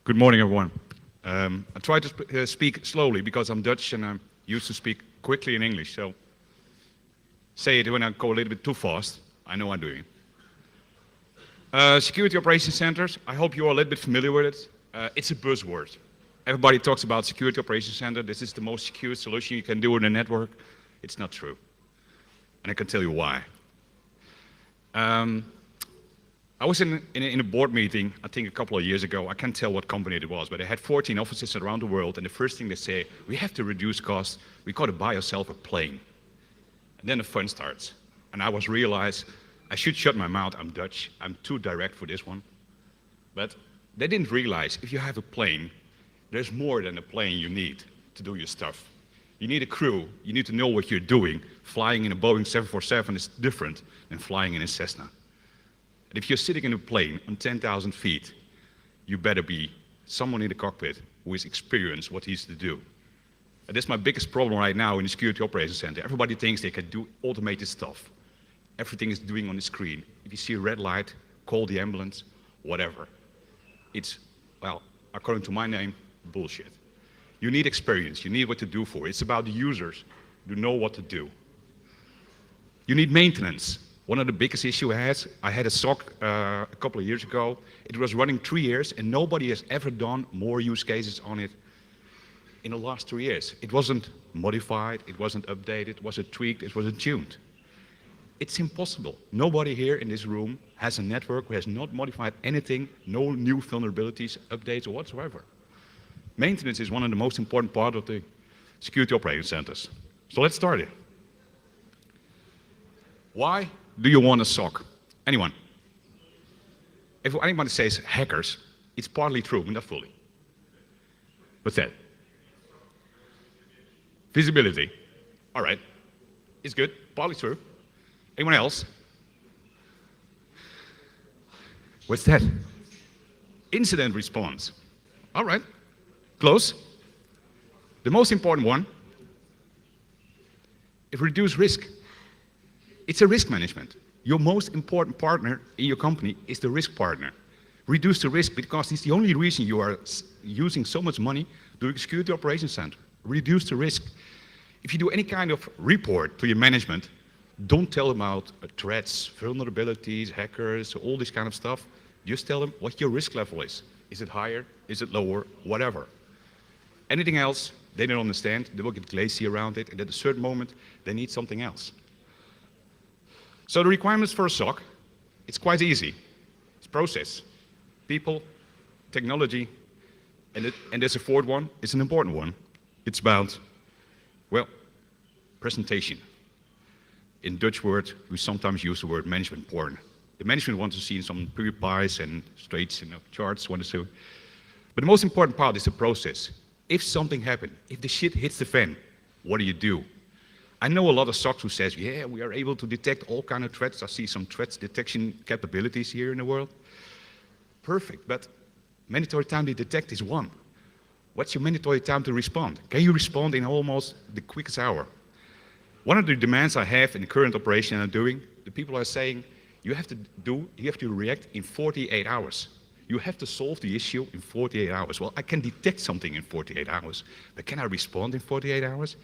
Good morning, everyone. I try to speak slowly because I'm Dutch and I'm used to speak quickly in English. So say it when I go a little bit too fast. I know I'm doing it. Security Operations Centers, I hope you're a little bit familiar with it. It's a buzzword. Everybody talks about Security Operations Center. This is the most secure solution you can do in a network. It's not true. And I can tell you why. I was in a board meeting, I think a couple of years ago. I can't tell what company it was, but they had 14 offices around the world, and the first thing they say, we have to reduce costs, we got to buy ourselves a plane. And then the fun starts. And I realized I should shut my mouth, I'm Dutch, I'm too direct for this one. But they didn't realize if you have a plane, there's more than a plane you need to do your stuff. You need a crew, you need to know what you're doing. Flying in a Boeing 747 is different than flying in a Cessna. And if you're sitting in a plane on 10,000 feet, you better be someone in the cockpit who is experienced what he's to do. And that's my biggest problem right now in the Security Operations Center. Everybody thinks they can do automated stuff. Everything is doing on the screen. If you see a red light, call the ambulance, whatever. It's, well, according to my name, bullshit. You need experience, you need what to do for it. It's about the users to know what to do. You need maintenance. One of the biggest issues I had a SOC a couple of years ago. It was running 3 years and nobody has ever done more use cases on it in the last 3 years. It wasn't modified, it wasn't updated, it wasn't tweaked, it wasn't tuned. It's impossible. Nobody here in this room has a network who has not modified anything, no new vulnerabilities, updates or whatsoever. Maintenance is one of the most important parts of the security operating centers. So let's start it. Why do you want a SOC? Anyone? If anybody says hackers, it's partly true, but not fully. What's that? Visibility. All right. It's good, partly true. Anyone else? What's that? Incident response. All right. Close. The most important one, it reduces risk. It's a risk management. Your most important partner in your company is the risk partner. Reduce the risk because it's the only reason you are using so much money to the Security Operations Center. Reduce the risk. If you do any kind of report to your management, don't tell them about threats, vulnerabilities, hackers, all this kind of stuff. Just tell them what your risk level is. Is it higher? Is it lower? Whatever. Anything else, they don't understand. They will get glazy around it, and at a certain moment, they need something else. So the requirements for a SOC, it's quite easy. It's process, people, technology, and there's a fourth one. It's an important one. It's about, well, presentation. In Dutch word, we sometimes use the word management porn. The management wants to see some pretty pies and straights and charts, want to see. But the most important part is the process. If something happened, if the shit hits the fan, what do? I know a lot of SOCs who says, yeah, we are able to detect all kinds of threats. I see some threats detection capabilities here in the world. Perfect, but mandatory time to detect is 1. What's your mandatory time to respond? Can you respond in almost the quickest hour? One of the demands I have in the current operation I'm doing, the people are saying, you have to react in 48 hours. You have to solve the issue in 48 hours. Well, I can detect something in 48 hours, but can I respond in 48 hours?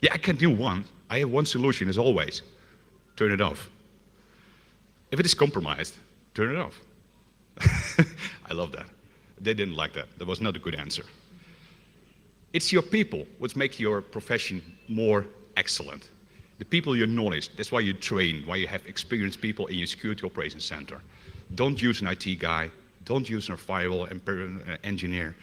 Yeah, I can do one. I have one solution as always. Turn it off. If it is compromised, turn it off. I love that. They didn't like that. That was not a good answer. It's your people which make your profession more excellent. The people you knowledge, that's why you train, why you have experienced people in your security operations center. Don't use an IT guy, don't use a firewall engineer.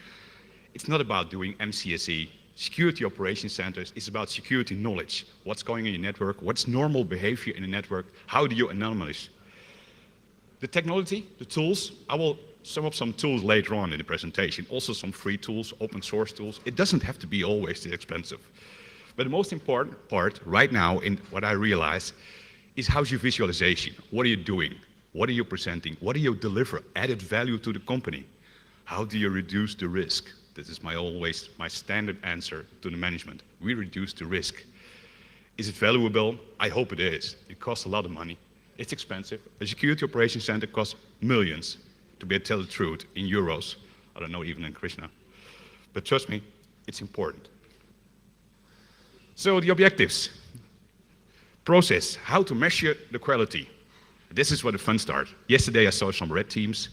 It's not about doing MCSE. Security operations centers is about security knowledge. What's going on in your network, what's normal behavior in the network, how do you anonymize? The technology, the tools, I will sum up some tools later on in the presentation, also some free tools, open source tools. It doesn't have to be always this expensive. But the most important part right now in what I realize is how's your visualization? What are you doing? What are you presenting? What do you deliver? Added value to the company? How do you reduce the risk? This is my standard answer to the management. We reduce the risk. Is it valuable? I hope it is. It costs a lot of money. It's expensive. A security operations center costs millions, to be able to tell the truth, in euros. I don't know even in Krishna. But trust me, it's important. So the objectives. Process, how to measure the quality. This is where the fun starts. Yesterday I saw some red teams.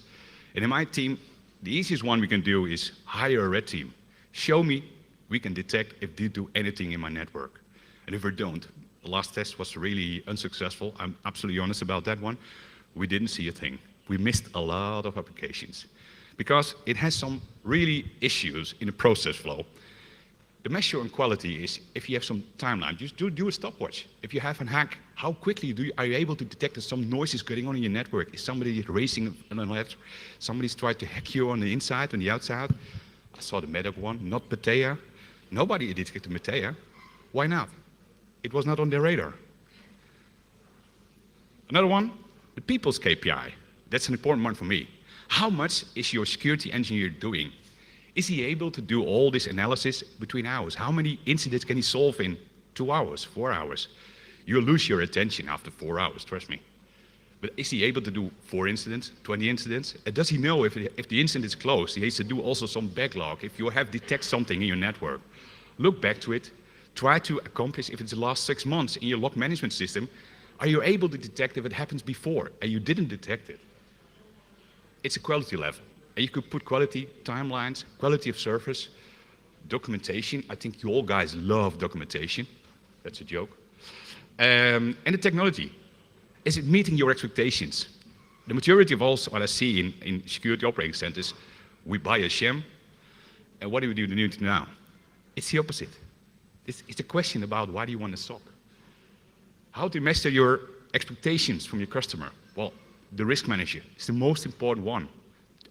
And in my team, the easiest one we can do is hire a red team. Show me we can detect if they do anything in my network. And if we don't, the last test was really unsuccessful. I'm absolutely honest about that one. We didn't see a thing. We missed a lot of applications because it has some really issues in the process flow. The measure on quality is if you have some timeline, just do a stopwatch. If you have a hack, how quickly are you able to detect that some noise is going on in your network? Is somebody racing on the left? Somebody's tried to hack you on the inside, on the outside? I saw the Medoc one, not Patea. Nobody detected Matea. Why not? It was not on their radar. Another one, the people's KPI. That's an important one for me. How much is your security engineer doing? Is he able to do all this analysis between hours? How many incidents can he solve in 2 hours, 4 hours? You'll lose your attention after 4 hours, trust me. But is he able to do 4 incidents, 20 incidents? And does he know if the incident is closed? He has to do also some backlog. If you have detect something in your network, look back to it. Try to accomplish if it's the last 6 months in your log management system. Are you able to detect if it happens before and you didn't detect it? It's a quality level. And you could put quality, timelines, quality of service, documentation. I think you all guys love documentation. That's a joke. And the technology. Is it meeting your expectations? The majority of also what I see in security operating centers, we buy a sham, and what do we do now? It's the opposite. It's a question about why do you want a SOC? How to master your expectations from your customer? Well, the risk manager is the most important one.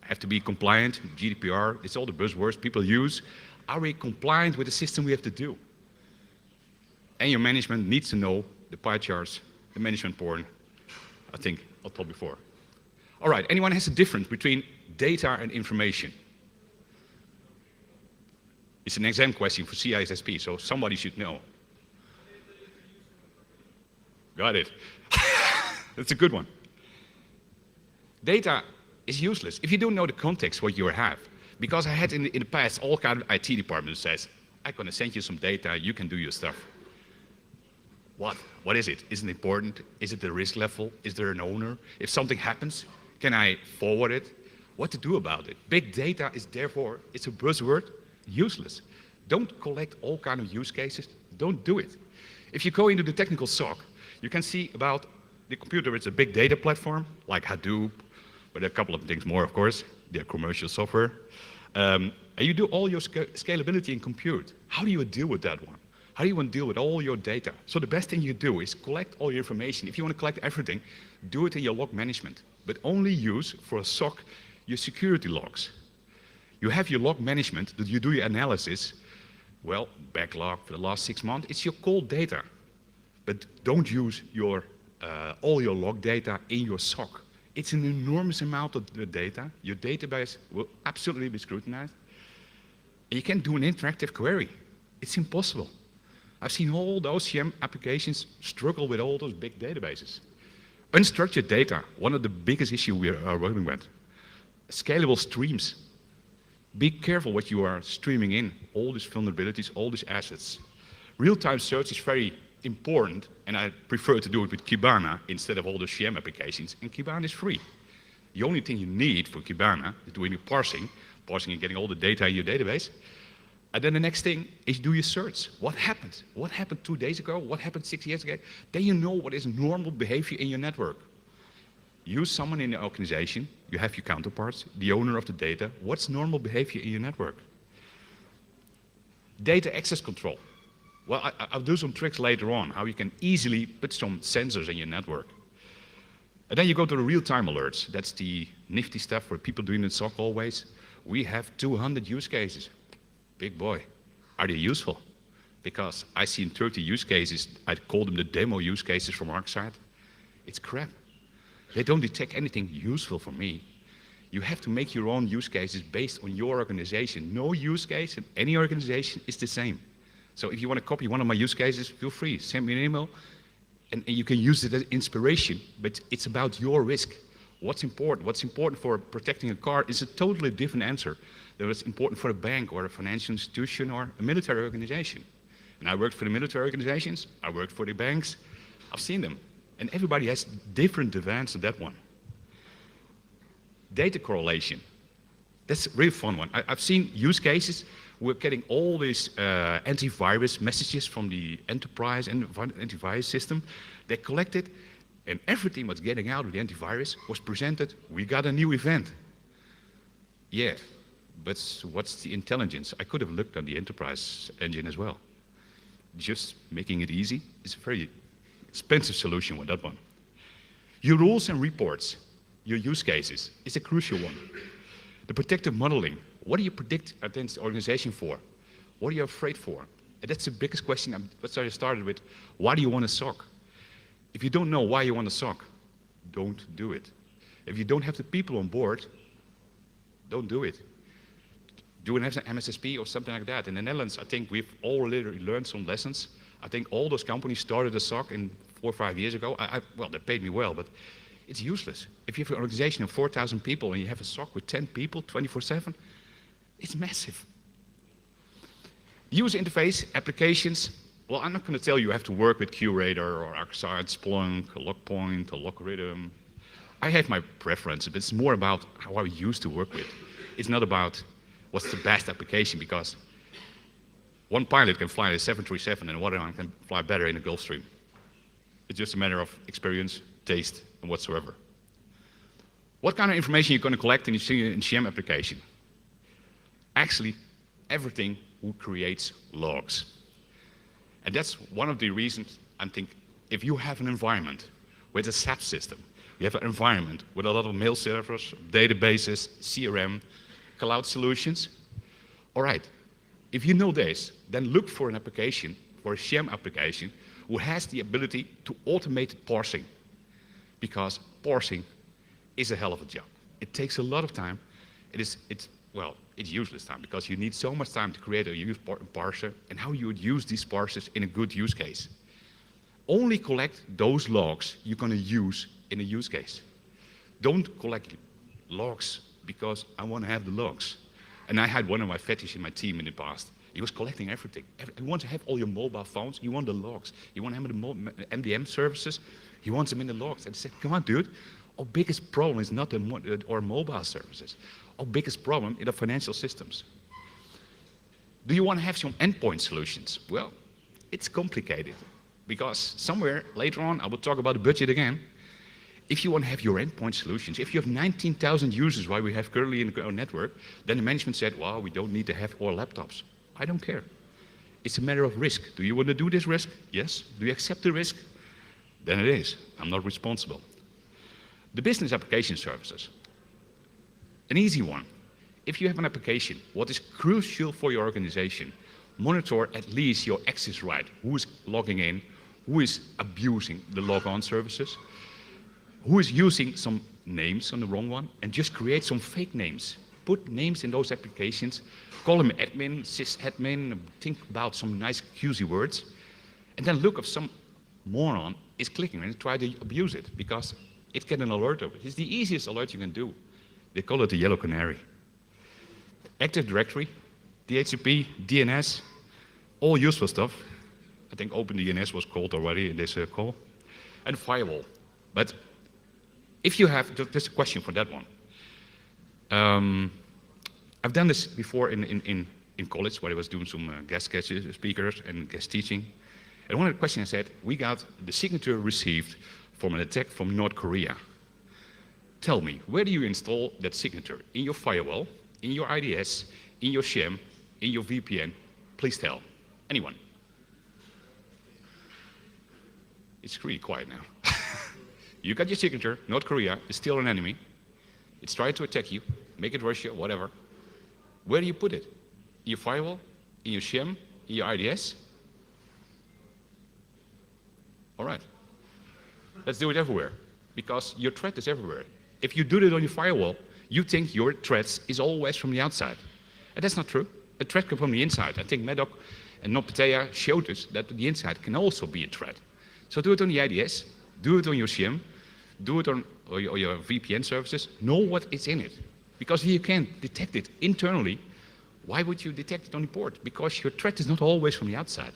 Have to be compliant, GDPR, it's all the buzzwords people use. Are we compliant with the system we have to do? And your management needs to know the pie charts, the management porn. I think I'll talk before. All right, anyone has a difference between data and information? It's an exam question for CISSP, so somebody should know. Got it. That's a good one. Data is useless if you don't know the context what you have. Because I had in the past all kind of IT departments says, I'm going to send you some data, you can do your stuff. What? What is it? Is it important? Is it the risk level? Is there an owner? If something happens, can I forward it? What to do about it? Big data is therefore, it's a buzzword, useless. Don't collect all kind of use cases. Don't do it. If you go into the technical SOC, you can see about the computer, it's a big data platform, like Hadoop, but a couple of things more, of course. They're commercial software. And you do all your scalability in compute. How do you deal with that one? How do you want to deal with all your data? So the best thing you do is collect all your information. If you want to collect everything, do it in your log management, but only use for a SOC your security logs. You have your log management, that you do your analysis. Well, backlog for the last 6 months, it's your cold data. But don't use your all your log data in your SOC. It's an enormous amount of the data. Your database will absolutely be scrutinized. And you can't do an interactive query. It's impossible. I've seen all those CM applications struggle with all those big databases. Unstructured data, one of the biggest issues we are working with. Scalable streams. Be careful what you are streaming in, all these vulnerabilities, all these assets. Real-time search is very important, and I prefer to do it with Kibana instead of all the CM applications, and Kibana is free. The only thing you need for Kibana is doing the parsing and getting all the data in your database. And then the next thing is do your search. What happened? What happened 2 days ago? What happened 6 years ago? Then you know what is normal behavior in your network. Use someone in the organization, you have your counterparts, the owner of the data, what's normal behavior in your network? Data access control. Well, I'll do some tricks later on, how you can easily put some sensors in your network. And then you go to the real-time alerts. That's the nifty stuff for people doing the SOC always. We have 200 use cases. Big boy. Are they useful? Because I see in 30 use cases, I call them the demo use cases from our side. It's crap. They don't detect anything useful for me. You have to make your own use cases based on your organization. No use case in any organization is the same. So if you want to copy one of my use cases, feel free. Send me an email, and you can use it as inspiration, but it's about your risk. What's important? What's important for protecting a car is a totally different answer than what's important for a bank or a financial institution or a military organization. And I worked for the military organizations, I worked for the banks, I've seen them. And everybody has different demands on that one. Data correlation. That's a really fun one. I've seen use cases. We're getting all these antivirus messages from the enterprise and antivirus system. They collected, and everything was getting out of the antivirus was presented. We got a new event. Yeah, but what's the intelligence? I could have looked on the enterprise engine as well. Just making it easy is a very expensive solution with that one. Your rules and reports, your use cases, is a crucial one. The predictive modeling. What do you predict against the organization for? What are you afraid for? And that's the biggest question. That's why I started with, why do you want a SOC? If you don't know why you want a SOC, don't do it. If you don't have the people on board, don't do it. Do an MSSP or something like that. In the Netherlands, I think we've all literally learned some lessons. I think all those companies started a SOC 4 or 5 years ago. Well, they paid me well, but it's useless. If you have an organization of 4,000 people and you have a SOC with 10 people, 24/7, it's massive. User interface, applications. Well, I'm not going to tell you have to work with QRadar or ArcSight, Splunk, Logpoint, or Logarithm. I have my preference, but it's more about how I used to work with. It's not about what's the best application, because one pilot can fly a 737 and one can fly better in a Gulfstream. It's just a matter of experience, taste, and whatsoever. What kind of information you're going to collect in your CM application? Actually, everything who creates logs. And that's one of the reasons I think if you have an environment with a SAP system, you have an environment with a lot of mail servers, databases, CRM, cloud solutions. All right, if you know this, then look for an application, for a CM application, who has the ability to automate parsing. Because parsing is a hell of a job. It takes a lot of time. It's useless time, because you need so much time to create a parser and how you would use these parsers in a good use case. Only collect those logs you're going to use in a use case. Don't collect logs because I want to have the logs. And I had one of my fetish in my team in the past. He was collecting everything. He wants to have all your mobile phones. You want the logs. You want to have the MDM services. He wants them in the logs. And I said, come on, dude. Our biggest problem is not our mobile services. Our biggest problem is the financial systems. Do you want to have some endpoint solutions? Well, it's complicated, because somewhere later on, I will talk about the budget again. If you want to have your endpoint solutions, if you have 19,000 users, like we have currently in our network, then the management said, well, we don't need to have all laptops. I don't care. It's a matter of risk. Do you want to do this risk? Yes. Do you accept the risk? Then it is. I'm not responsible. The business application services. An easy one. If you have an application, what is crucial for your organization, monitor at least your access right. Who is logging in? Who is abusing the log-on services? Who is using some names on the wrong one? And just create some fake names. Put names in those applications. Call them admin, sysadmin. Think about some nice QZ words. And then look if some moron is clicking and try to abuse it, because it gets an alert of it. It's the easiest alert you can do. They call it the yellow canary. Active Directory, DHCP, DNS, all useful stuff. I think OpenDNS was called already in this call. And firewall. But if you have, there's a question for that one. I've done this before in college, where I was doing some guest speakers and guest teaching. And one of the questions I said, we got the signature received from an attack from North Korea. Tell me, where do you install that signature? In your firewall, in your IDS, in your sham, in your VPN? Please tell. Anyone? It's really quiet now. You got your signature, North Korea is still an enemy. It's trying to attack you, make it Russia, whatever. Where do you put it? In your firewall? In your sham? In your IDS? All right. Let's do it everywhere, because your threat is everywhere. If you do it on your firewall, you think your threat is always from the outside. And that's not true. A threat comes from the inside. I think Medoc and NotPetya showed us that the inside can also be a threat. So do it on the IDS, do it on your shim, do it on or your VPN services, know what is in it. Because if you can't detect it internally, why would you detect it on the port? Because your threat is not always from the outside.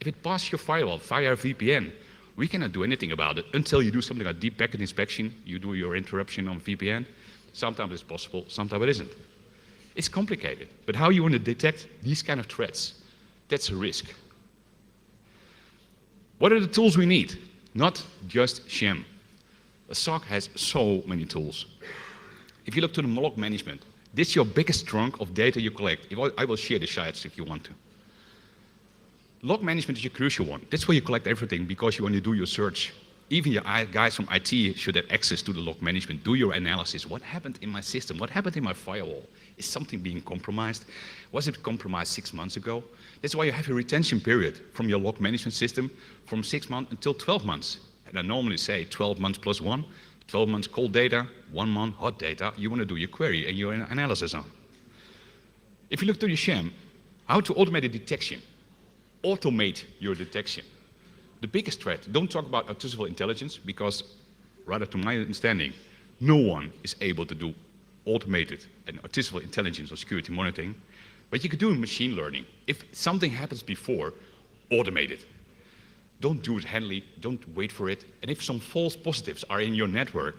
If it passes your firewall via a VPN, we cannot do anything about it until you do something like deep packet inspection, you do your interruption on VPN. Sometimes it's possible, sometimes it isn't. It's complicated, but how you want to detect these kind of threats, that's a risk. What are the tools we need? Not just sham. A SOC has so many tools. If you look to the log management, this is your biggest trunk of data you collect. I will share the slides if you want to. Log management is a crucial one. That's where you collect everything because you want to do your search. Even your guys from IT should have access to the log management. Do your analysis. What happened in my system? What happened in my firewall? Is something being compromised? Was it compromised 6 months ago? That's why you have a retention period from your log management system from 6 months until 12 months. And I normally say 12 months plus 1, 12 months cold data, 1 month hot data. You want to do your query and your analysis on. If you look to your sham, how to automate the detection. Automate your detection. The biggest threat, don't talk about artificial intelligence because, rather to my understanding, no one is able to do automated and artificial intelligence or security monitoring, but you could do machine learning. If something happens before, automate it. Don't do it handily, don't wait for it, and if some false positives are in your network,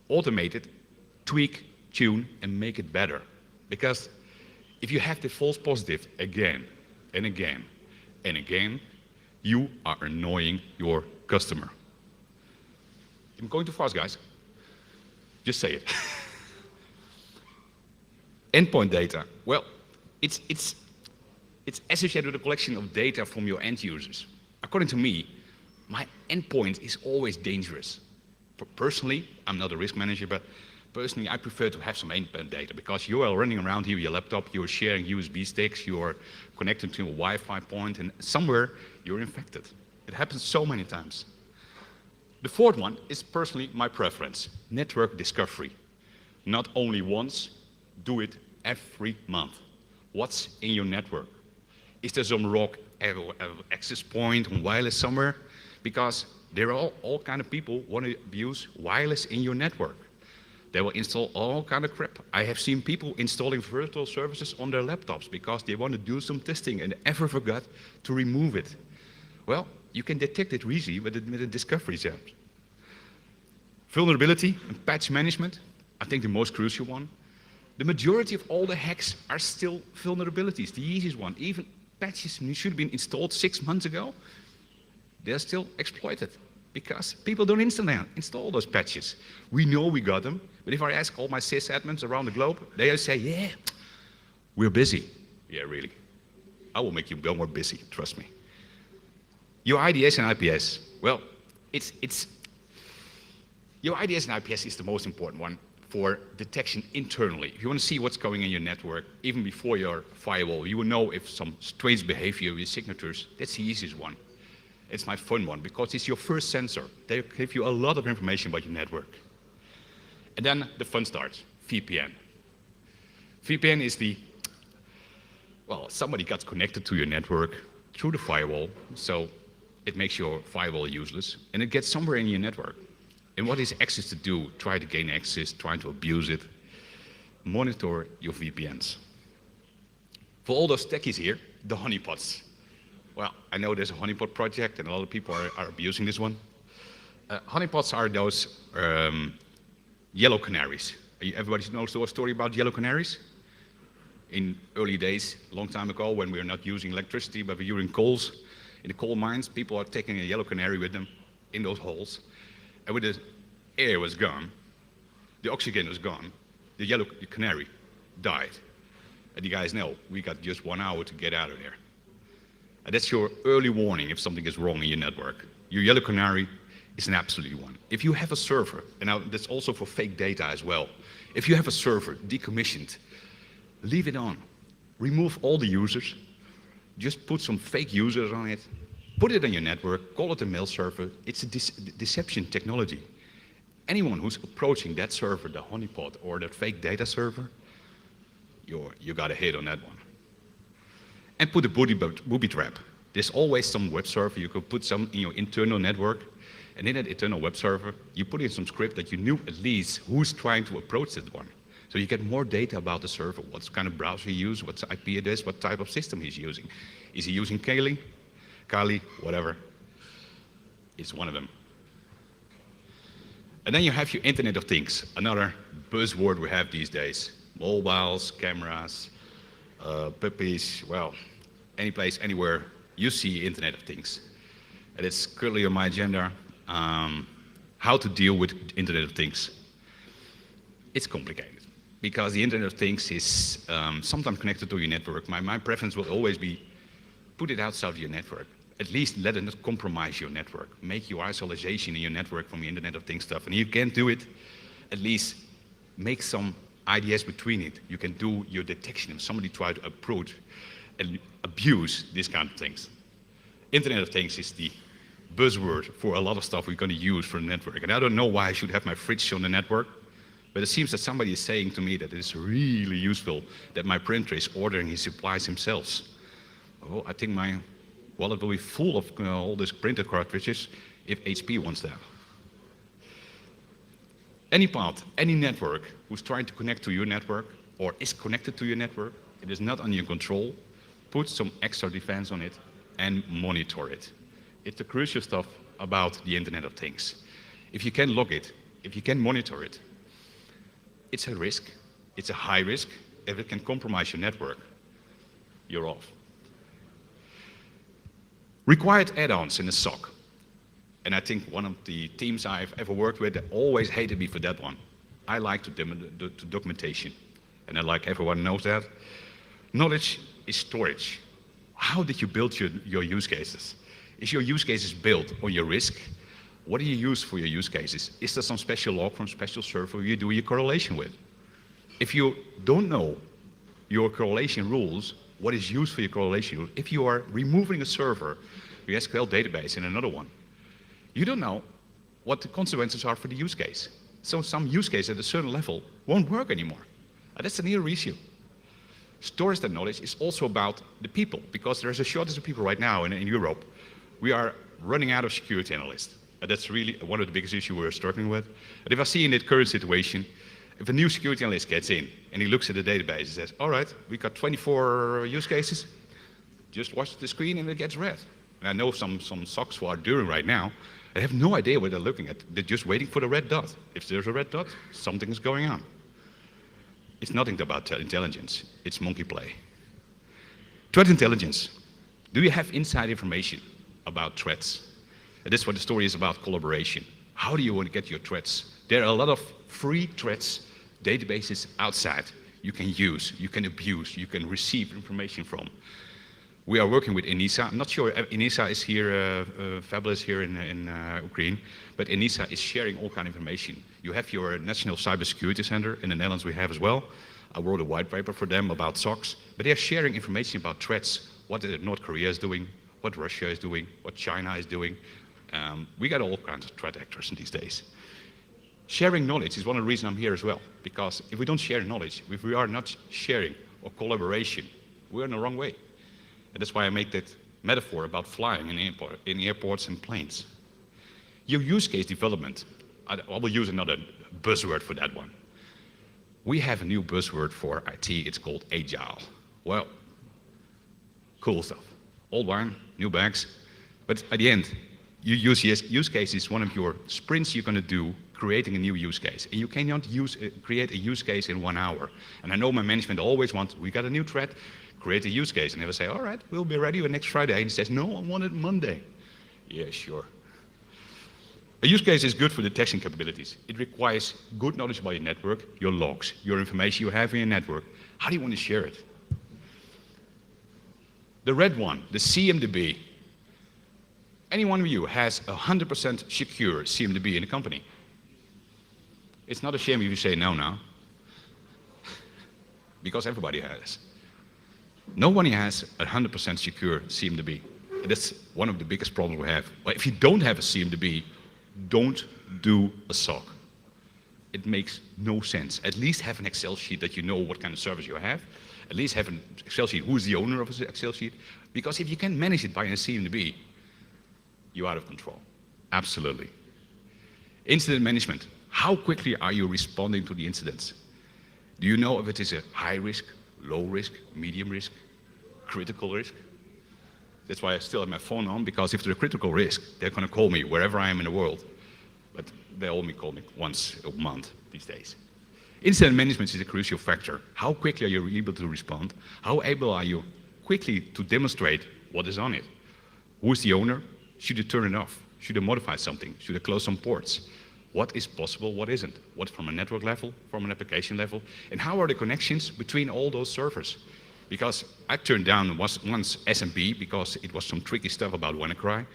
automate it, tweak, tune, and make it better. Because if you have the false positive again and again and again, you are annoying your customer. I'm going too fast, guys. Just say it. Endpoint data. Well, it's associated with a collection of data from your end users. According to me, my endpoint is always dangerous. Personally, I'm not a risk manager, but personally, I prefer to have some endpoint data because you are running around here with your laptop, you're sharing USB sticks, you're connected to a Wi-Fi point, and somewhere you're infected. It happens so many times. The fourth one is personally my preference, network discovery. Not only once, do it every month. What's in your network? Is there some rogue access point on wireless somewhere? Because there are all kind of people who want to abuse wireless in your network. They will install all kind of crap. I have seen people installing virtual services on their laptops because they want to do some testing and ever forgot to remove it. Well, you can detect it easily with a discovery job. Vulnerability and patch management, I think the most crucial one. The majority of all the hacks are still vulnerabilities, the easiest one. Even patches should have been installed 6 months ago, they're still exploited because people don't install those patches. We know we got them, but if I ask all my sysadmins around the globe, they say, yeah, we're busy. Yeah, really. I will make you go more busy, trust me. Your IDS and IPS, well, your IDS and IPS is the most important one for detection internally. If you want to see what's going in your network, even before your firewall, you will know if some strange behavior with signatures, that's the easiest one. It's my fun one because it's your first sensor. They give you a lot of information about your network. And then the fun starts, VPN. VPN is somebody got connected to your network through the firewall, so it makes your firewall useless, and it gets somewhere in your network. And what is access to do? Try to gain access, trying to abuse it. Monitor your VPNs. For all those techies here, the honeypots. Well, I know there's a honeypot project and a lot of people are abusing this one. Honeypots are those yellow canaries. Everybody knows the story about yellow canaries? In early days, a long time ago, when we were not using electricity, but we were using coals, in the coal mines, people are taking a yellow canary with them in those holes. And when the air was gone, the oxygen was gone, the yellow canary died. And you guys know, we got just 1 hour to get out of there. And that's your early warning if something is wrong in your network. Your yellow canary is an absolute one. If you have a server, and now that's also for fake data as well, if you have a server decommissioned, leave it on. Remove all the users, just put some fake users on it, put it on your network, call it a mail server. It's a deception technology. Anyone who's approaching that server, the honeypot or that fake data server, you got a hit on that one. And put a booby trap. There's always some web server you could put some in your internal network. And in that internal web server, you put in some script that you knew at least who's trying to approach that one. So you get more data about the server, what kind of browser he uses, what IP it is, what type of system he's using. Is he using Kali, whatever? It's one of them. And then you have your Internet of Things, another buzzword we have these days. Mobiles, cameras, puppies, well, any place, anywhere, you see Internet of Things. And it's currently on my agenda, how to deal with Internet of Things. It's complicated, because the Internet of Things is sometimes connected to your network. My preference will always be, put it outside of your network. At least let it not compromise your network. Make your isolation in your network from the Internet of Things stuff. And you can't do it, at least make some IDS between it. You can do your detection if somebody tried to approach and abuse these kind of things. Internet of Things is the buzzword for a lot of stuff we're going to use for the network. And I don't know why I should have my fridge on the network, but it seems that somebody is saying to me that it's really useful that my printer is ordering his supplies himself. Oh, I think my wallet will be full of all these printer cartridges if HP wants that. Any part, any network who's trying to connect to your network or is connected to your network, it is not under your control, put some extra defense on it and monitor it. It's the crucial stuff about the Internet of Things. If you can log it, if you can monitor it, it's a risk, it's a high risk. If it can compromise your network, you're off. Required add-ons in the SOC. And I think one of the teams I've ever worked with always hated me for that one. I like to documentation. And I like everyone knows that. Knowledge is storage. How did you build your use cases? Is your use cases built on your risk? What do you use for your use cases? Is there some special log from special server you do your correlation with? If you don't know your correlation rules, what is used for your correlation rules, if you are removing a server, your SQL database in another one, you don't know what the consequences are for the use case. So some use case at a certain level won't work anymore. That's an real issue. Storage that knowledge is also about the people, because there's a shortage of people right now in Europe. We are running out of security analysts. That's really one of the biggest issues we're struggling with. And if I see in the current situation, if a new security analyst gets in and he looks at the database and says, all right, we got 24 use cases, just watch the screen and it gets red. And I know some SOCs who are doing right now, they have no idea what they're looking at. They're just waiting for the red dot. If there's a red dot, something is going on. It's nothing about intelligence, it's monkey play. Threat intelligence. Do you have inside information about threats? And that's what the story is about, collaboration. How do you want to get your threats? There are a lot of free threats, databases outside you can use, you can abuse, you can receive information from. We are working with ENISA. I'm not sure ENISA is here, fabulous here in Ukraine, but ENISA is sharing all kind of information. You have your National Cybersecurity Center in the Netherlands, we have as well. I wrote a white paper for them about SOCs, but they're sharing information about threats, what North Korea is doing, what Russia is doing, what China is doing. We got all kinds of threat actors these days. Sharing knowledge is one of the reasons I'm here as well, because if we don't share knowledge, if we are not sharing or collaboration, we're in the wrong way. And that's why I make that metaphor about flying in airports and planes. Your use case development, I will use another buzzword for that one. We have a new buzzword for IT, it's called agile. Well, cool stuff. Old wine, new bags. But at the end, you use case is one of your sprints you're going to do creating a new use case. And you cannot create a use case in 1 hour. And I know my management always wants, we got a new threat, create a use case. And they will say, all right, we'll be ready next Friday. And he says, no, I want it Monday. Yeah, sure. A use case is good for detection capabilities. It requires good knowledge about your network, your logs, your information you have in your network. How do you want to share it? The red one, the CMDB. Any one of you has 100% secure CMDB in the company? It's not a shame if you say no now, because everybody has. Nobody has 100% secure CMDB. And that's one of the biggest problems we have. Well, if you don't have a CMDB, don't do a SOC. It makes no sense. At least have an Excel sheet that you know what kind of service you have. At least have an Excel sheet, who is the owner of the Excel sheet. Because if you can't manage it by a CMDB, you're out of control. Absolutely. Incident management. How quickly are you responding to the incidents? Do you know if it is a high risk, low risk, medium risk, critical risk? That's why I still have my phone on, because if they're a critical risk, they're going to call me wherever I am in the world. But they only call me once a month these days. Incident management is a crucial factor. How quickly are you able to respond? How able are you quickly to demonstrate what is on it? Who is the owner? Should you turn it off? Should I modify something? Should I close some ports? What is possible, what isn't? What from a network level, from an application level? And how are the connections between all those servers? Because I turned down once SMP because it was some tricky stuff about WannaCry.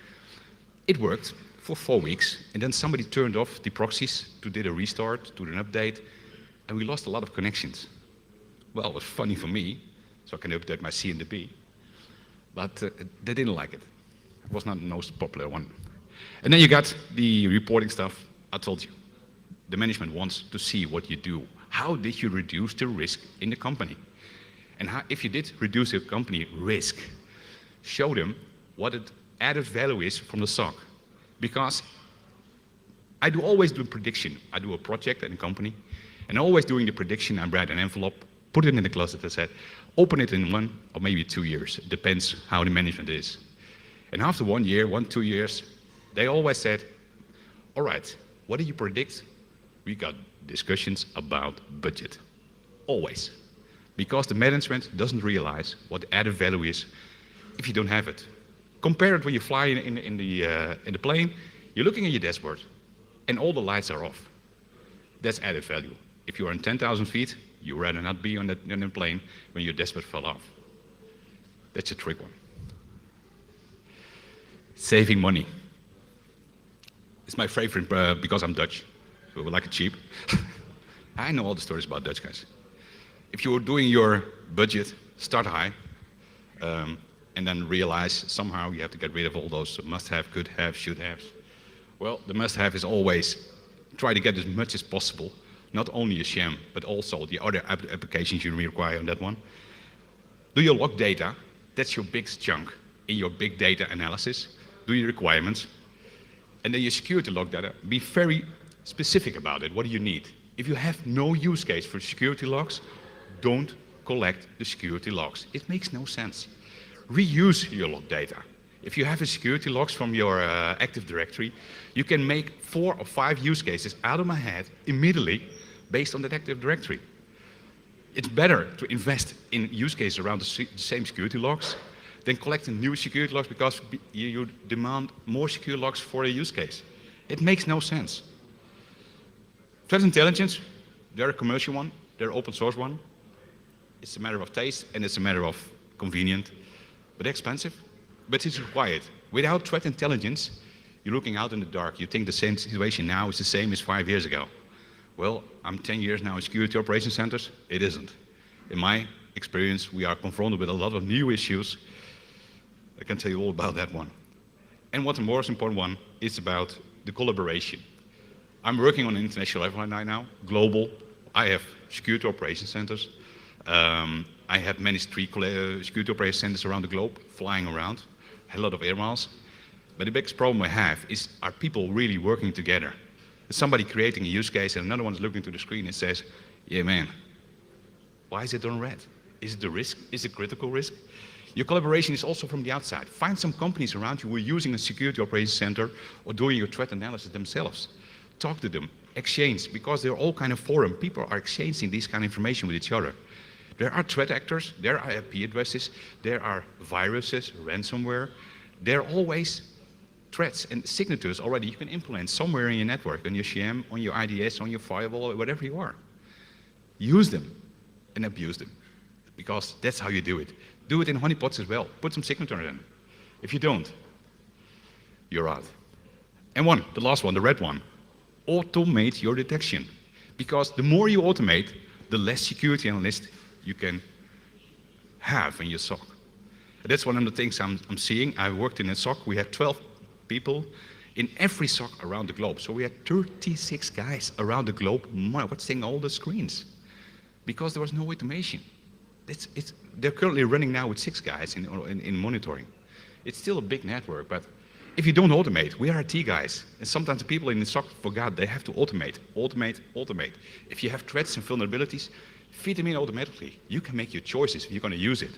It worked for 4 weeks, and then somebody turned off the proxies to do a restart, to do an update, and we lost a lot of connections. Well, it was funny for me, so I can update my C and the B, but they didn't like it. It was not the most popular one. And then you got the reporting stuff. I told you, the management wants to see what you do. How did you reduce the risk in the company? And how, if you did reduce the company risk, show them what the added value is from the SOC. Because I always do a prediction. I do a project in a company, and always doing the prediction, I write an envelope, put it in the closet, I said, open it in 1 or maybe 2 years. It depends how the management is. And after 1 year, 2 years, they always said, all right, what do you predict? We got discussions about budget, always. Because the management doesn't realize what the added value is if you don't have it. Compare it when you fly in the plane, you're looking at your dashboard, and all the lights are off. That's added value. If you are in 10,000 feet, you'd rather not be on the plane when your dashboard fell off. That's a trick one. Saving money. It's my favorite because I'm Dutch, so we like it cheap. I know all the stories about Dutch guys. If you're doing your budget, start high, and then realize somehow you have to get rid of all those must-have, could-have, should-haves. Well, the must-have is always try to get as much as possible, not only a sham, but also the other applications you require on that one. Do your log data, that's your biggest chunk in your big data analysis. Do your requirements. And then your security log data, be very specific about it. What do you need? If you have no use case for security logs, don't collect the security logs. It makes no sense. Reuse your log data. If you have a security logs from your Active Directory, you can make 4 or 5 use cases out of my head immediately based on that Active Directory. It's better to invest in use cases around the same security logs than collecting new security logs because you demand more secure logs for a use case. It makes no sense. Threat intelligence, they're a commercial one, they're open source one. It's a matter of taste and it's a matter of convenient, but expensive. But it's required. Without threat intelligence, you're looking out in the dark. You think the same situation now is the same as 5 years ago. Well, I'm 10 years now in security operations centers. It isn't. In my experience, we are confronted with a lot of new issues. I can tell you all about that one. And what the most important one is about the collaboration. I'm working on an international level right now, global. I have security operations centers. I have managed 3 security operations centers around the globe, flying around, a lot of air miles. But the biggest problem I have is, are people really working together? Is somebody creating a use case and another one's looking to the screen and says, yeah man, why is it on red? Is it the risk? Is it critical risk? Your collaboration is also from the outside. Find some companies around you who are using a security operations center or doing your threat analysis themselves. Talk to them, exchange, because they're all kind of forum. People are exchanging this kind of information with each other. There are threat actors, there are IP addresses, there are viruses, ransomware. There are always threats and signatures already you can implement somewhere in your network, on your CM, on your IDS, on your firewall, whatever you are. Use them and abuse them, because that's how you do it. Do it in honeypots as well. Put some signature in. If you don't, you're out. And the last one, the red one, automate your detection. Because the more you automate, the less security analysts you can have in your SOC. That's one of the things I'm seeing. I worked in a SOC. We had 12 people in every SOC around the globe. So we had 36 guys around the globe watching all the screens because there was no automation. They're currently running now with 6 guys in monitoring. It's still a big network, but If you don't automate, we are IT guys, and sometimes the people in the SOC forgot they have to automate, automate, automate. If you have threats and vulnerabilities, feed them in automatically. You can make your choices if you're going to use it.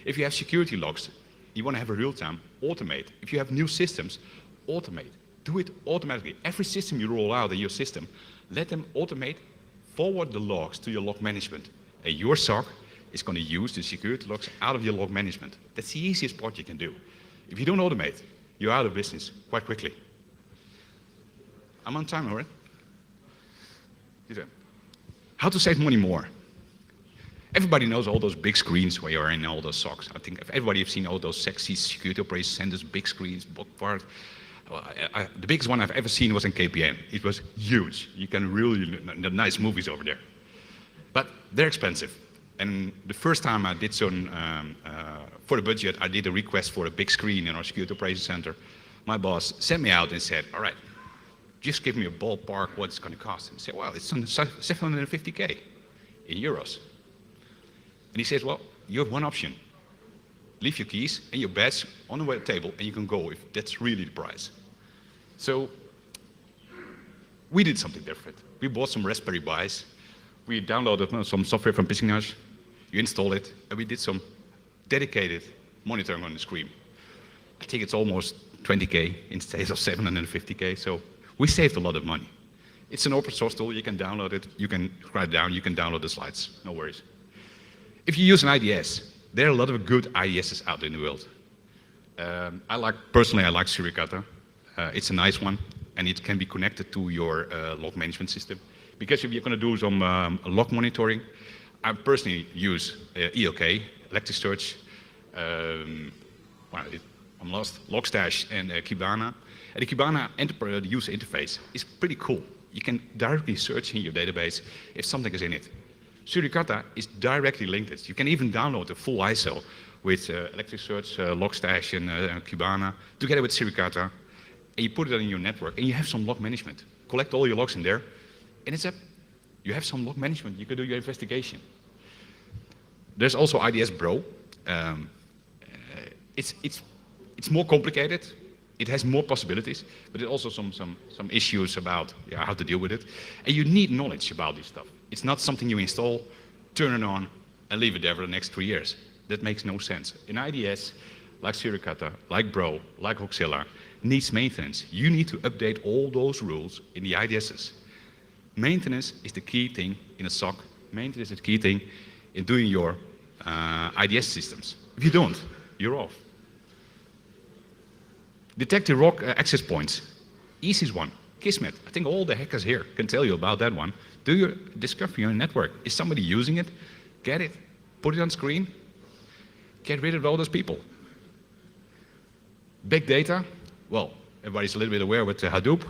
If you have security logs, you want to have a real time, automate. If you have new systems, automate. Do it automatically. Every system you roll out in your system, let them automate, forward the logs to your log management. And your SOC is going to use the security logs out of your log management. That's the easiest part you can do. If you don't automate, you're out of business quite quickly. I'm on time, all right? How to save money more? Everybody knows all those big screens where you're in all those SOCs. I think everybody has seen all those sexy security operations centers, big screens, book part. The biggest one I've ever seen was in KPN. It was huge. You can really, the nice movies over there. But they're expensive. And the first time I did some, for the budget, I did a request for a big screen in our security operations center. My boss sent me out and said, all right, just give me a ballpark what it's going to cost. And I said, well, it's 750K in euros. And he says, well, you have one option. Leave your keys and your badge on the web table and you can go if that's really the price. So we did something different. We bought some Raspberry Pis. We downloaded some software from Pissingnage. You install it, and we did some dedicated monitoring on the screen. I think it's almost 20K instead of 750K, so we saved a lot of money. It's an open source tool, you can download it, you can write it down, you can download the slides, no worries. If you use an IDS, there are a lot of good IDSs out in the world. Personally, I like Suricata. It's a nice one, and it can be connected to your log management system. Because if you're going to do some log monitoring, I personally use ELK, Elasticsearch, I'm lost, Logstash, and Kibana. And the Kibana user interface is pretty cool. You can directly search in your database if something is in it. Suricata is directly linked. You can even download the full ISO with Elasticsearch, Logstash, and Kibana together with Suricata, and you put it on your network, and you have some log management. Collect all your logs in there, and it's up. You have some log management. You can do your investigation. There's also IDS Bro. It's more complicated. It has more possibilities, but there's also some issues about how to deal with it. And you need knowledge about this stuff. It's not something you install, turn it on, and leave it there for the next 3 years. That makes no sense. An IDS, like Suricata, like Bro, like Hoxilla, needs maintenance. You need to update all those rules in the IDSs. Maintenance is the key thing in a SOC. Maintenance is the key thing in doing your IDS systems. If you don't, you're off. Detect the rock access points. Easiest one, Kismet. I think all the hackers here can tell you about that one. Do your discovery on your network. Is somebody using it? Get it, put it on screen, get rid of all those people. Big data, well, everybody's a little bit aware with Hadoop.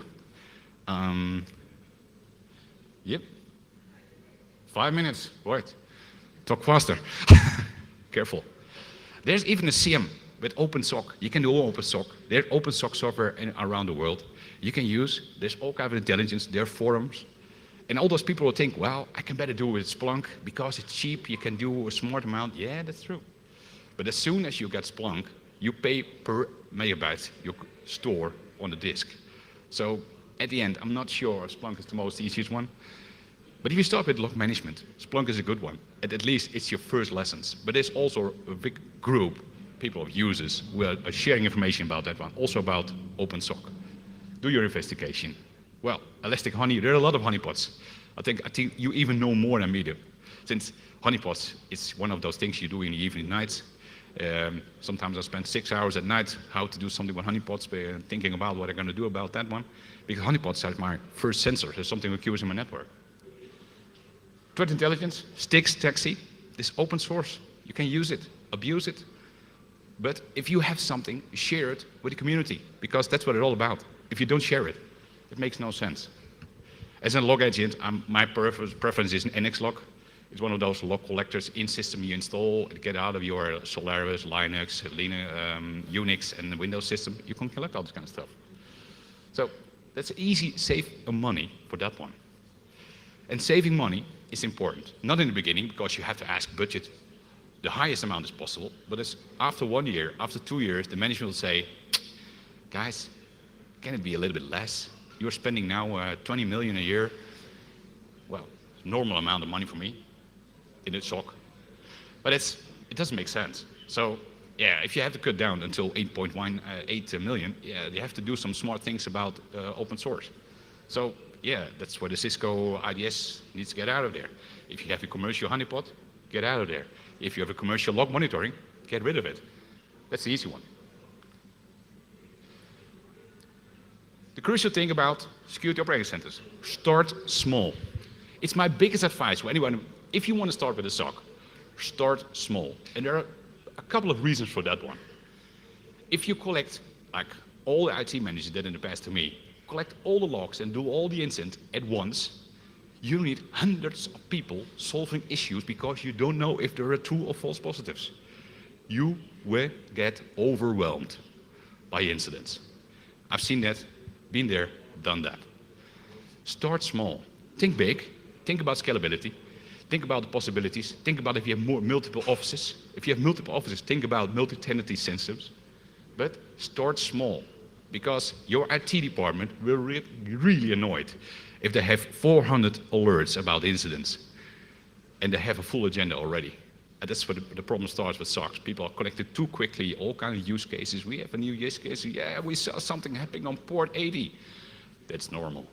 Yep. 5 minutes, wait. Talk faster. Careful. There's even a CM with OpenSOC. You can do OpenSOC. There's OpenSOC software around the world you can use. There's all kinds of intelligence. There are forums. And all those people will think, well, I can better do it with Splunk because it's cheap. You can do a smart amount. Yeah, that's true. But as soon as you get Splunk, you pay per megabyte you store on the disk. So at the end, I'm not sure Splunk is the most easiest one. But if you start with log management, Splunk is a good one. At least it's your first lessons. But there's also a big group, people of users, who are sharing information about that one, also about OpenSOC. Do your investigation. Well, Elastic Honey, there are a lot of honeypots. I think you even know more than me do. Since honeypots is one of those things you do in the evening nights. Sometimes I spend 6 hours at night how to do something with honeypots, thinking about what I'm going to do about that one. Because honeypots are my first sensor. There's something with queues in my network. Threat intelligence, Stix, Taxi, is open source. You can use it, abuse it. But if you have something, share it with the community, because that's what it's all about. If you don't share it, it makes no sense. As a log agent, my preference is NXLog. It's one of those log collectors in system you install and get out of your Solaris, Linux, Unix, and the Windows system. You can collect all this kind of stuff. So that's easy, save money for that one. And saving money is important. Not in the beginning, because you have to ask budget the highest amount as possible, but it's after 1 year, after 2 years, the management will say, guys, can it be a little bit less? You're spending now 20 million a year. Well, normal amount of money for me in a SOC. But it doesn't make sense. So yeah, if you have to cut down until 8.18 million, yeah, you have to do some smart things about open source. So yeah, that's where the Cisco IDS needs to get out of there. If you have a commercial honeypot, get out of there. If you have a commercial log monitoring, get rid of it. That's the easy one. The crucial thing about security operating centers, start small. It's my biggest advice to anyone, if you want to start with a SOC, start small. And there are a couple of reasons for that one. If you collect, like all the IT managers did in the past to me, collect all the logs and do all the incidents at once, you need hundreds of people solving issues because you don't know if there are true or false positives. You will get overwhelmed by incidents. I've seen that, been there, done that. Start small. Think big. Think about scalability. Think about the possibilities. Think about if you have multiple offices. If you have multiple offices, think about multi-tenancy systems. But start small, because your IT department will be really annoyed if they have 400 alerts about incidents and they have a full agenda already. And that's where the problem starts with SOCs. People are connected too quickly, all kinds of use cases. We have a new use case. Yeah, we saw something happening on port 80. That's normal.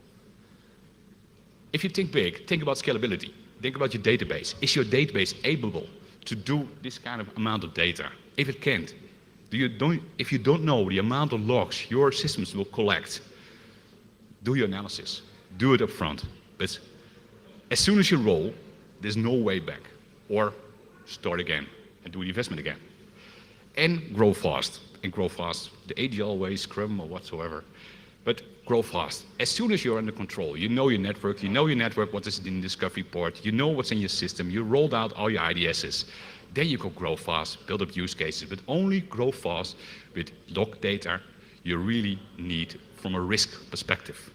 If you think big, think about scalability. Think about your database. Is your database able to do this kind of amount of data? If it can't, if you don't know the amount of logs your systems will collect, do your analysis. Do it up front. But as soon as you roll, there's no way back. Or start again and do the investment again. And grow fast. And grow fast. The agile way, Scrum or whatsoever. But grow fast. As soon as you're under control, you know your network, what is in the discovery port, you know what's in your system, you rolled out all your IDSs. Then you can grow fast, build up use cases, but only grow fast with log data you really need from a risk perspective.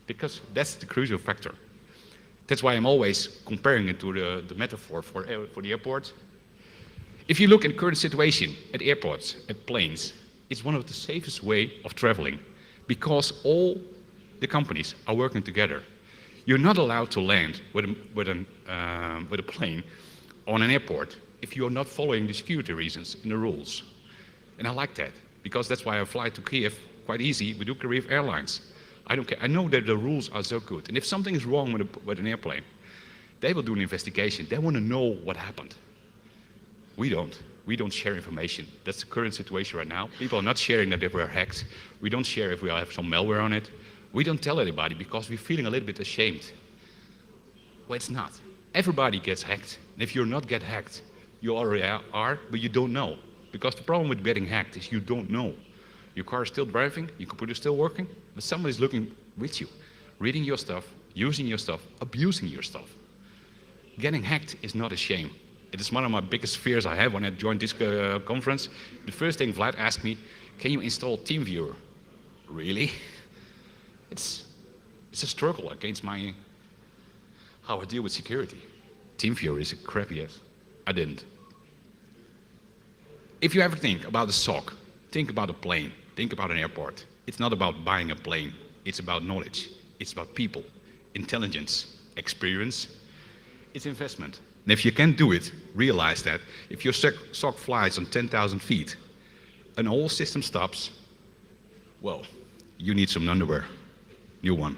Because that's the crucial factor. That's why I'm always comparing it to the metaphor for the airport. If you look at the current situation at airports, at planes, it's one of the safest way of traveling because all the companies are working together. You're not allowed to land with a plane on an airport if you're not following the security reasons and the rules. And I like that because that's why I fly to Kiev quite easy. We do Kiev Airlines. I don't care. I know that the rules are so good. And if something is wrong with an airplane, they will do an investigation. They want to know what happened. We don't. We don't share information. That's the current situation right now. People are not sharing that they were hacked. We don't share if we have some malware on it. We don't tell anybody because we're feeling a little bit ashamed. Well, it's not. Everybody gets hacked. And if you're not get hacked, you already are, but you don't know. Because the problem with getting hacked is you don't know. Your car is still driving, your computer is still working, but somebody's looking with you, reading your stuff, using your stuff, abusing your stuff. Getting hacked is not a shame. It is one of my biggest fears I have when I joined this conference. The first thing Vlad asked me, can you install TeamViewer? Really? It's a struggle against how I deal with security. TeamViewer is a crappy ass. I didn't. If you ever think about a SOC, think about a plane, think about an airport. It's not about buying a plane. It's about knowledge. It's about people, intelligence, experience. It's investment. And if you can't do it, realize that if your SOC flies on 10,000 feet and all system stops, well, you need some underwear. New one.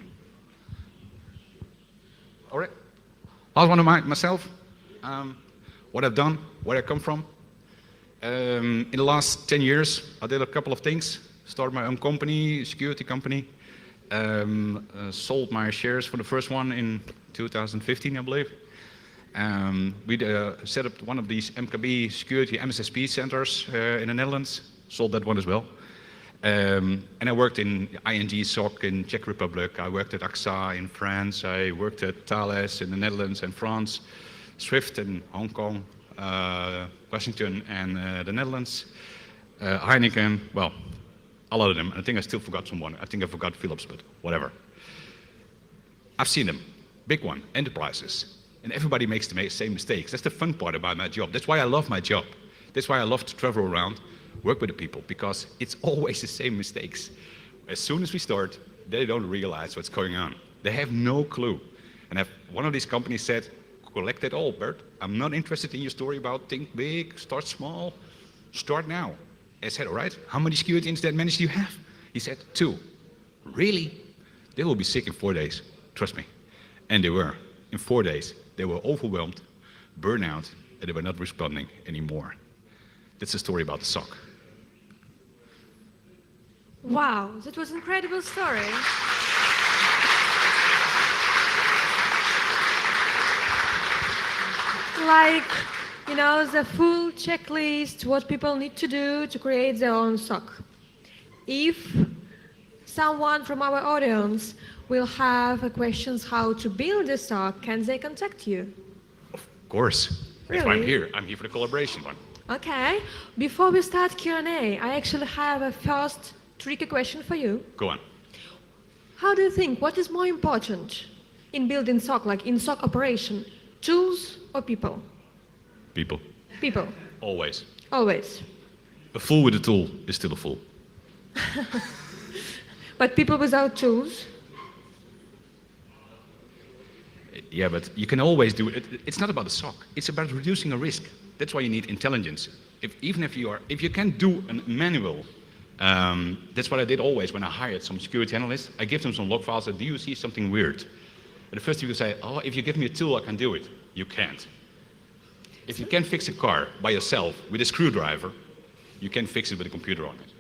All right. Last one of myself. What I've done, where I come from. In the last 10 years, I did a couple of things. Started my own company, security company. Sold my shares for the first one in 2015, I believe. We set up one of these MKB security MSSP centers in the Netherlands. Sold that one as well. And I worked in ING SOC in Czech Republic. I worked at AXA in France. I worked at Thales in the Netherlands and France. Swift in Hong Kong, Washington and the Netherlands. Heitink, well, a lot of them. I think I still forgot someone. I think I forgot Philips, but whatever. I've seen them. Big one, enterprises. And everybody makes the same mistakes. That's the fun part about my job. That's why I love my job. That's why I love to travel around. work with the people, because it's always the same mistakes. As soon as we start, they don't realize what's going on. They have no clue. And if one of these companies said, collect it all, Bert. I'm not interested in your story about think big, start small, start now. I said, all right, how many security incident managers do you have? He said, 2. Really? They will be sick in 4 days, trust me. And they were. In 4 days, they were overwhelmed, burnout, and they were not responding anymore. That's the story about the SOC. Wow, that was an incredible story. Like, you know, the full checklist, what people need to do to create their own SOC. If someone from our audience will have questions how to build a SOC, can they contact you? Of course. Really? That's why I'm here. I'm here for the collaboration one. Okay. Before we start Q&A, I actually have a first tricky question for you. Go on. How do you think, what is more important in building SOC, like in SOC operation, tools or people? People. People. Always. Always. A fool with a tool is still a fool. But people without tools? Yeah, but you can always do it. It's not about the SOC. It's about reducing a risk. That's why you need intelligence. Even if you can do a manual, that's what I did always when I hired some security analysts. I give them some log files. Do you see something weird? And the first thing you say, oh, if you give me a tool, I can do it. You can't. If you can fix a car by yourself with a screwdriver, you can fix it with a computer on it.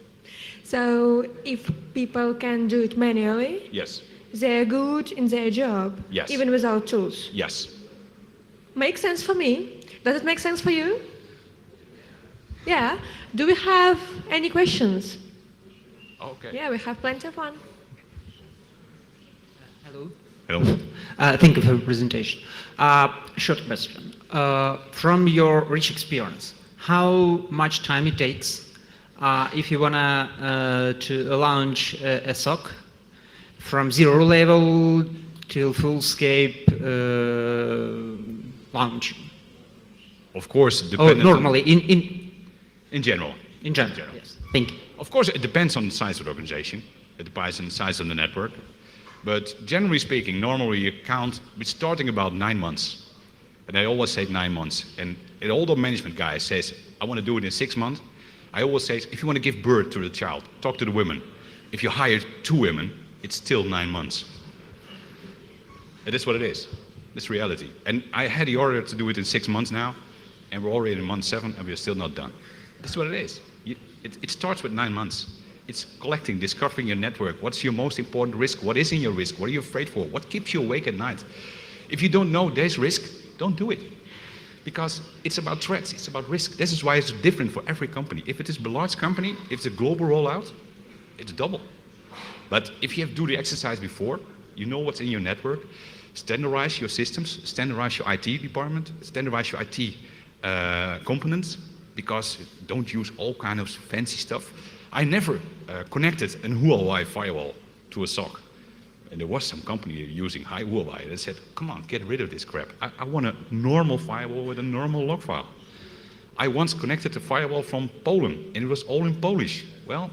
So if people can do it manually, Yes. they're good in their job, Yes. even without tools. Yes. Makes sense for me. Does it make sense for you? Yeah. Do we have any questions? Okay. Yeah, we have plenty of one. Hello. Hello. Thank you for your presentation. Short question. From your rich experience, how much time it takes if you wanna to launch a SOC from 0 level till full scape launch? Of course, Oh, depending normally in general. in general. general. Yes. Thank you. Of course, it depends on the size of the organization. It depends on the size of the network. But generally speaking, normally you count with starting about 9 months. And I always say 9 months. And an older management guy says, I want to do it in 6 months. I always say, if you want to give birth to the child, talk to the women. If you hire 2 women, it's still 9 months. And that's what it is. That's reality. And I had the order to do it in 6 months now, and we're already in month 7, and we're still not done. That's what it is. It starts with 9 months. It's collecting, discovering your network. What's your most important risk? What is in your risk? What are you afraid for? What keeps you awake at night? If you don't know there's risk, don't do it. Because it's about threats, it's about risk. This is why it's different for every company. If it is a large company, if it's a global rollout, it's double. But if you have to do the exercise before, you know what's in your network, standardize your systems, standardize your IT department, standardize your IT components, because don't use all kind of fancy stuff. I never connected a Huawei firewall to a SOC. And there was some company using high Huawei that said, come on, get rid of this crap. I want a normal firewall with a normal log file. I once connected a firewall from Poland, and it was all in Polish. Well,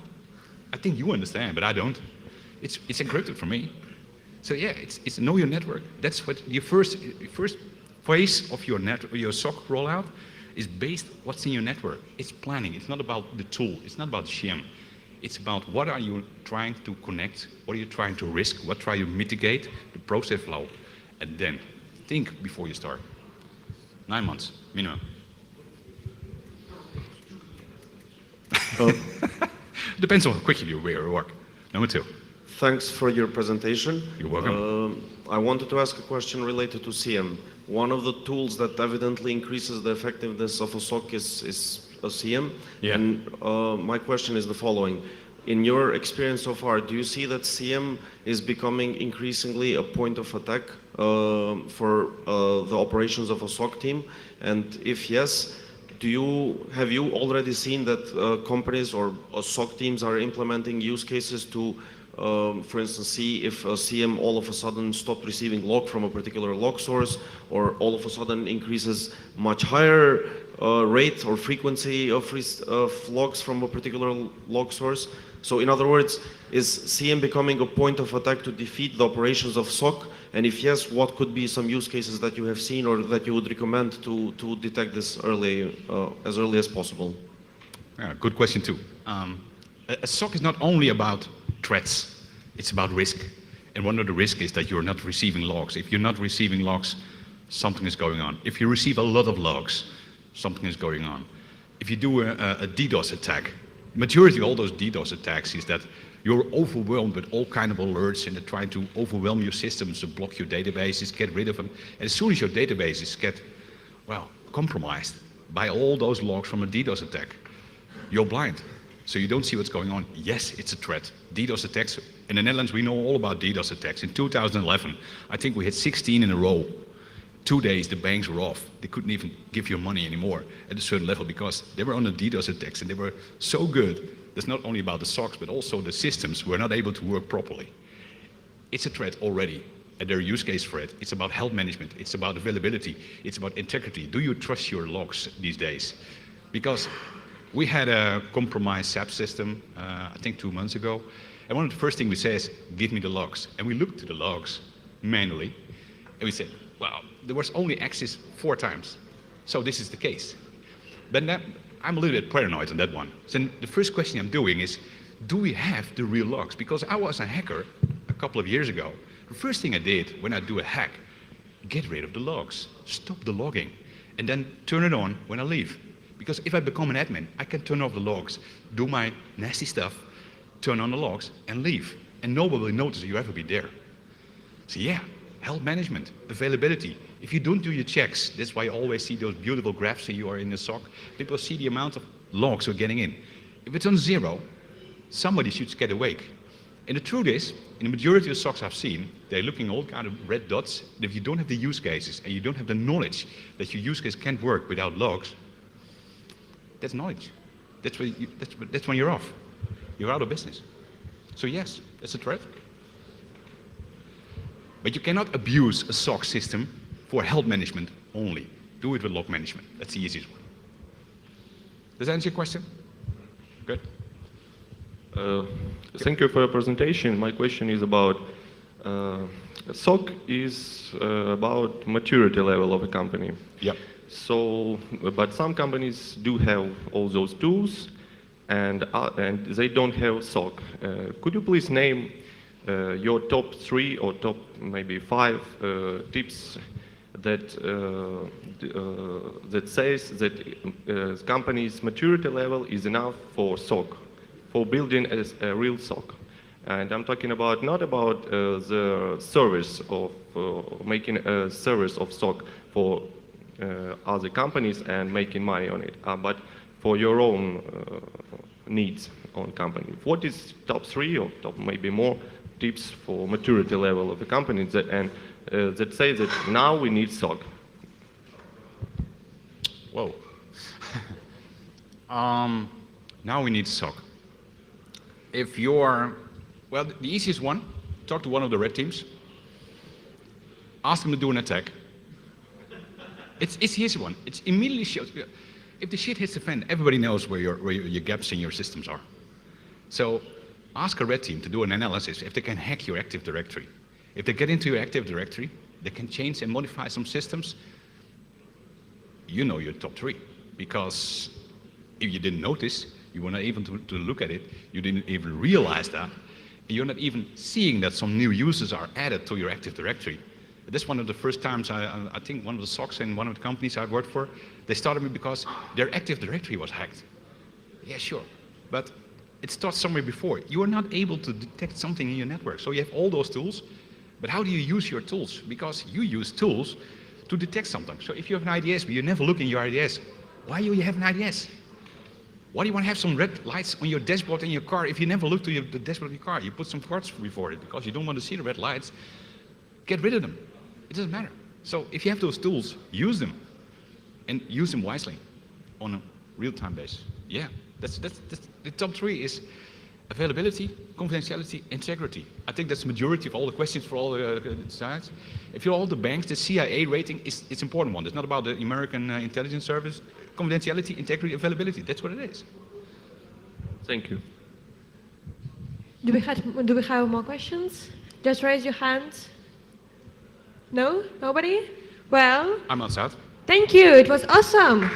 I think you understand, but I don't. It's encrypted for me. So yeah, it's know your network. That's what your first phase of your SOC rollout is based what's in your network. It's planning. It's not about the tool. It's not about the shim. It's about what are you trying to connect, what are you trying to risk, what try you mitigate, the process flow, and then think before you start. 9 months, minimum. Depends on how quickly you work. Number 2. Thanks for your presentation. You're welcome. I wanted to ask a question related to CM. One of the tools that evidently increases the effectiveness of a SOC is a CM. Yeah. And my question is the following. In your experience so far, do you see that CM is becoming increasingly a point of attack for the operations of a SOC team? And if yes, have you already seen that companies or SOC teams are implementing use cases to for instance, see if a CM all of a sudden stopped receiving log from a particular log source, or all of a sudden increases much higher rate or frequency of logs from a particular log source. So in other words, is CM becoming a point of attack to defeat the operations of SOC? And if yes, what could be some use cases that you have seen or that you would recommend to detect this as early as possible? Yeah, good question too. A SOC is not only about threats, it's about risk. And one of the risks is that you're not receiving logs. If you're not receiving logs, something is going on. If you receive a lot of logs, something is going on. If you do a DDoS attack, majority of all those DDoS attacks is that you're overwhelmed with all kinds of alerts and they're trying to overwhelm your systems to block your databases, get rid of them. And as soon as your databases get, well, compromised by all those logs from a DDoS attack, you're blind. So you don't see what's going on. Yes, it's a threat. DDoS attacks, in the Netherlands, we know all about DDoS attacks. In 2011, I think we had 16 in a row. 2 days, the banks were off. They couldn't even give you money anymore at a certain level because they were on the DDoS attacks and they were so good. It's not only about the SOCs, but also the systems were not able to work properly. It's a threat already, and there's a use case for it. It's about health management. It's about availability. It's about integrity. Do you trust your logs these days? Because we had a compromised SAP system, I think 2 months ago, and one of the first things we say is, give me the logs. And we looked to the logs manually, and we said, well, there was only access 4 times. So this is the case. But I'm a little bit paranoid on that one. So the first question I'm doing is, do we have the real logs? Because I was a hacker a couple of years ago. The first thing I did when I do a hack, get rid of the logs, stop the logging, and then turn it on when I leave. Because if I become an admin, I can turn off the logs, do my nasty stuff, turn on the logs, and leave. And nobody will notice you ever be there. So yeah, health management, availability. If you don't do your checks, that's why you always see those beautiful graphs when you are in the SOC. People see the amount of logs you're getting in. If it's on 0, somebody should get awake. And the truth is, in the majority of SOCs I've seen, they're looking all kind of red dots. And if you don't have the use cases and you don't have the knowledge that your use case can't work without logs, that's knowledge. That's when you're off. You're out of business. So yes, that's a threat. But you cannot abuse a SOC system for health management only. Do it with log management. That's the easiest one. Does that answer your question? Good. Thank you for your presentation. My question is about SOC is about maturity level of a company. Yep. So, but some companies do have all those tools, and they don't have SOC. Could you please name your top 3 or top maybe 5 tips that that says that company's maturity level is enough for SOC, for building a real SOC? And I'm talking about not about the service of making a service of SOC for other companies and making money on it, but for your own needs on company. What is top 3 or top maybe more tips for maturity level of the company that say that now we need SOC? Whoa. Now we need SOC. If you're, well, the easiest one, talk to one of the red teams. Ask them to do an attack. It's the easy one. It's immediately shows. If the shit hits the fan, everybody knows where your gaps in your systems are. So ask a red team to do an analysis if they can hack your Active Directory. If they get into your Active Directory, they can change and modify some systems. You know your top 3. Because if you didn't notice, you were not even to look at it, you didn't even realize that, and you're not even seeing that some new users are added to your Active Directory. This is one of the first times I think one of the SOCs in one of the companies I worked for, they started me because their Active Directory was hacked. Yeah, sure. But it starts somewhere before. You are not able to detect something in your network. So you have all those tools, but how do you use your tools? Because you use tools to detect something. So if you have an IDS, but you never look in your IDS, why do you have an IDS? Why do you want to have some red lights on your dashboard in your car if you never look to the dashboard of your car? You put some cards before it because you don't want to see the red lights. Get rid of them. It doesn't matter. So if you have those tools, use them, and use them wisely on a real-time basis. Yeah, that's the top 3 is availability, confidentiality, integrity. I think that's the majority of all the questions for all the sides. If you're all the banks, the CIA rating is it's important one. It's not about the American intelligence service. Confidentiality, integrity, availability. That's what it is. Thank you. Do we have more questions? Just raise your hands. No? Nobody? Well, I'm outside. thank you. It was awesome.